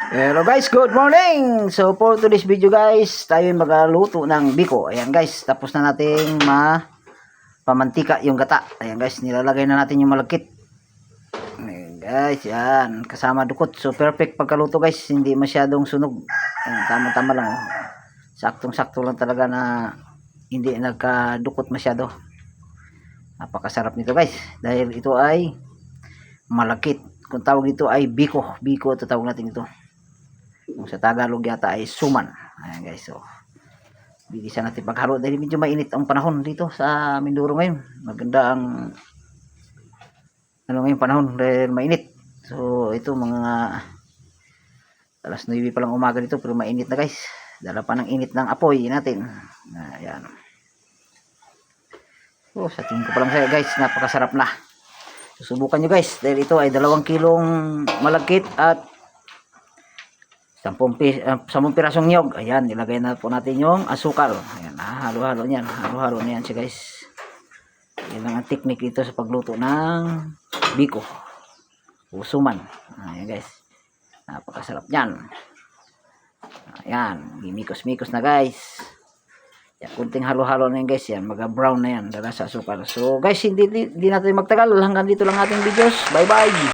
Hello guys, good morning! So for today's video guys, tayo magluto ng biko. Ayan guys, tapos na nating pamantika yung gata. Ayan guys, nilalagay na natin yung malagkit. Ayan guys, yan. Kasama dukot. So perfect pagkaluto guys, hindi masyadong sunog. Ayan, tama-tama lang. Oh. Saktong-sakto lang talaga na hindi nagkadukot masyado. Napakasarap nito guys, dahil ito ay malagkit. Kung tawag ito ay biko. Biko ito tawag natin ito. Kung sa Tagalog yata ay suman. Ayan guys, so bilisan natin paghalo dahil medyo mainit ang panahon dito sa Mindoro ngayon. Maganda ang ngayon panahon dahil mainit. So ito mga alas 9 pa lang umaga dito pero mainit na guys. Dala pa ng init ng apoy natin. Ayan. So sa tingin ko pa lang sa'yo guys, napakasarap na. Susubukan nyo guys dahil ito ay 2 kilong malagkit at 10 pirasong niyog. Ayan, nilagay na po natin yung asukal. Ayan, halo-halo niyan. Halo-halo na yan siya guys. Yan lang ang technique dito sa pagluto ng biko. Usuman. Ayan guys. Napakasarap niyan. Ayan, gimikos-mikos na guys. Yan, kunting halo-halo na yan guys. Yan, maga-brown na yan. Dala sa asukal. So guys, hindi natin magtagal. Hanggang dito lang ating videos. Bye-bye.